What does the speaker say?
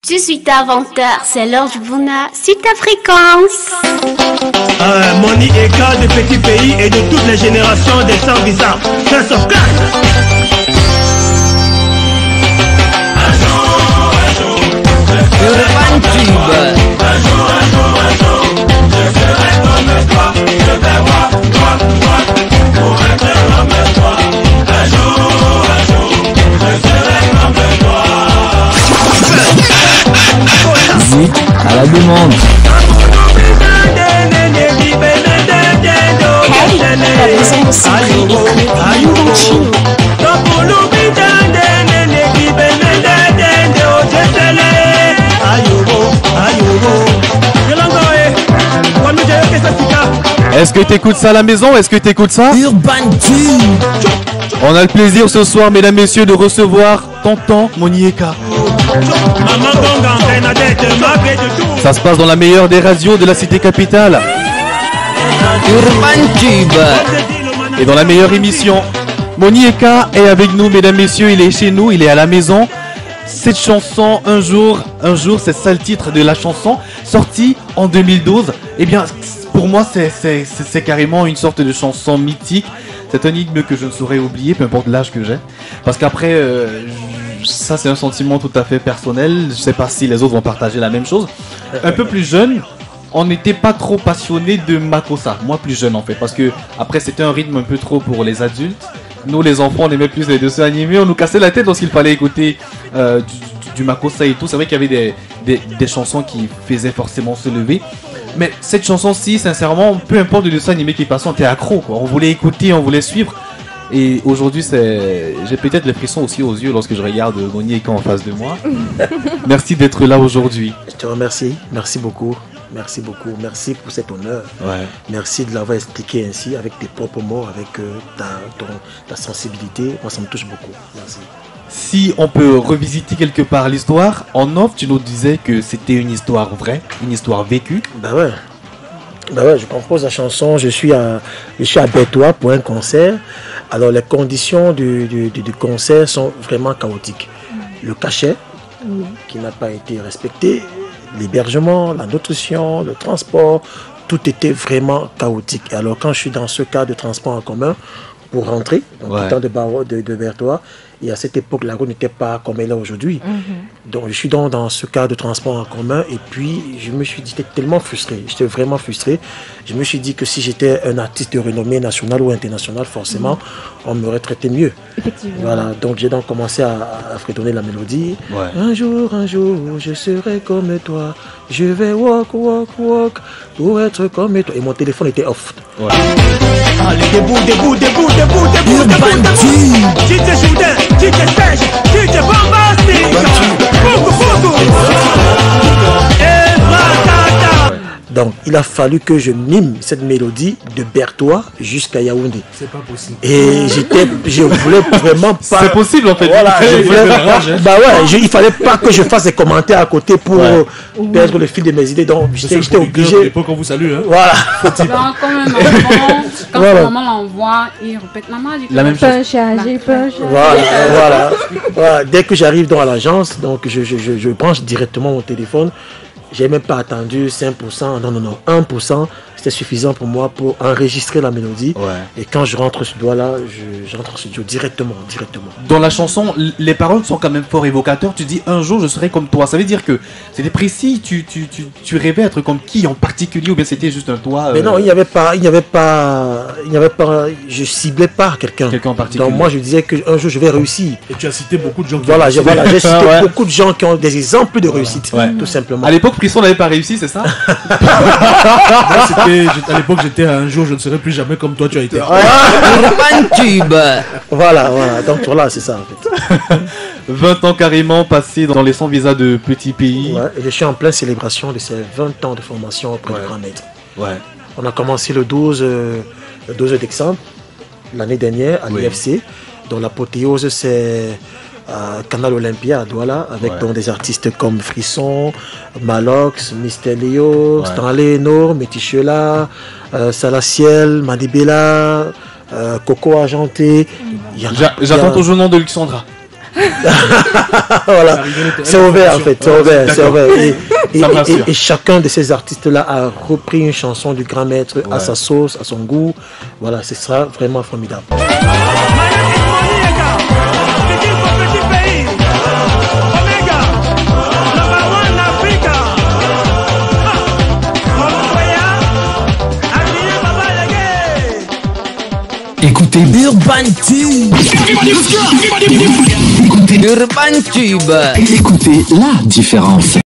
18h-20h, c'est l'heure du Bouna, sur ta fréquence. Moni et cas de petits pays et de toutes les générations des sans visa. Ça se classe. Urban Tube. Un jour, je serai comme toi. Je vais voir toi pour être comme toi. Un jour, je serai comme toi. Musique à la demande. Hey, la maison de Cyprien est connectée dans Chino. Est-ce que t'écoutes ça à la maison? Est-ce que t'écoutes ça? Urban Tube. On a le plaisir ce soir, mesdames, messieurs, de recevoir Tonton Monieka. Ça se passe dans la meilleure des radios de la cité capitale. Urban Tube. Et dans la meilleure émission, Monieka est avec nous, mesdames, messieurs, il est chez nous, il est à la maison. Cette chanson, un jour, c'est ça le titre de la chanson, sortie en 2012. Eh bien, pour moi, c'est carrément une sorte de chanson mythique. C'est un énigme que je ne saurais oublier, peu importe l'âge que j'ai. Parce qu'après, ça c'est un sentiment tout à fait personnel. Je ne sais pas si les autres vont partager la même chose. Un peu plus jeune, on n'était pas trop passionné de Makossa. Moi plus jeune en fait, parce que après c'était un rythme un peu trop pour les adultes. Nous les enfants on aimait plus les dessins animés, on nous cassait la tête lorsqu'il fallait écouter du Makossa et tout. C'est vrai qu'il y avait des chansons qui faisaient forcément se lever. Mais cette chanson-ci, sincèrement, peu importe le dessin animé qui passait, on était accro, quoi. On voulait écouter, on voulait suivre. Et aujourd'hui, j'ai peut-être les frissons aussi aux yeux lorsque je regarde Monieka en face de moi. Merci d'être là aujourd'hui. Je te remercie, merci beaucoup. Merci beaucoup, merci pour cet honneur. Ouais. Merci de l'avoir expliqué ainsi, avec tes propres mots, avec ta sensibilité. Moi, ça me touche beaucoup. Merci. Si on peut revisiter quelque part l'histoire, en off, tu nous disais que c'était une histoire vraie, une histoire vécue. Bah ouais, je compose la chanson, je suis à Berthois pour un concert. Alors les conditions du concert sont vraiment chaotiques. Le cachet, qui n'a pas été respecté, l'hébergement, la nutrition, le transport, tout était vraiment chaotique. Alors quand je suis dans ce cas de transport en commun, pour rentrer, dans le temps de Berthois, et à cette époque, la route n'était pas comme elle est aujourd'hui. Donc, je suis dans ce cas de transport en commun. Et puis, je me suis dit, j'étais tellement frustré. J'étais vraiment frustré. Je me suis dit que si j'étais un artiste de renommée nationale ou internationale, forcément, on m'aurait traité mieux. Effectivement. Voilà. Donc, j'ai donc commencé à fredonner la mélodie. Ouais. Un jour, je serai comme toi. Je vais walk pour être comme toi. Et mon téléphone était off. Ouais. Allez, debout. Si t'es soudain, si t'es sèche, si t'es bombastique. Beaucoup. Et patata. Donc, il a fallu que je mime cette mélodie de Berthois jusqu'à Yaoundé. C'est pas possible. Et je voulais vraiment pas. C'est possible en fait. Voilà, il fallait pas que je fasse des commentaires à côté pour perdre le fil de mes idées. Donc, j'étais obligé. À l'époque, on vous salue. Hein. Voilà. Quand maman l'envoie, il répète maman. La même chose. J'ai peur. Voilà. Dès que j'arrive dans l'agence, donc je branche directement mon téléphone. J'ai même pas attendu 5%, non, 1%, c'était suffisant pour moi pour enregistrer la mélodie. Ouais. Et quand je rentre ce doigt-là, je rentre en studio directement. Dans la chanson, les paroles sont quand même fort évocateurs. Tu dis un jour je serai comme toi. Ça veut dire que c'était précis. Tu rêvais être comme qui en particulier ou bien c'était juste un toi Mais non, il n'y avait pas. Je ciblais pas quelqu'un. Quelqu'un en particulier. Donc moi je disais qu'un jour je vais réussir. Et tu as cité beaucoup de gens qui j'ai cité beaucoup de gens qui ont des exemples de réussite, tout simplement. À l'époque, Frisson n'avait pas réussi, c'est ça? À l'époque, j'étais un jour, je ne serai plus jamais comme toi, tu as été. Urban Tube. Voilà. Donc voilà, c'est ça en fait. 20 ans carrément passés dans les 100 visas de petits pays. Ouais, et je suis en pleine célébration de ces 20 ans de formation auprès du Grand Maître. Ouais. On a commencé le 12 décembre l'année dernière à l'IFC. dont l'apothéose c'est Canal Olympia à Douala, avec donc des artistes comme Frisson, Malox, Mister Leo, Stanley Eno, Métichela, Salaciel, Madibela, Coco Argenté. J'attends toujours le nom de Luxandra. Voilà, c'est ouvert en fait, c'est ouvert, c'est ouvert. Et chacun de ces artistes-là a repris une chanson du grand maître à sa sauce, à son goût. Voilà, ce sera vraiment formidable. Écoutez Urban Tube. Écoutez Urban Tube. Écoutez la différence.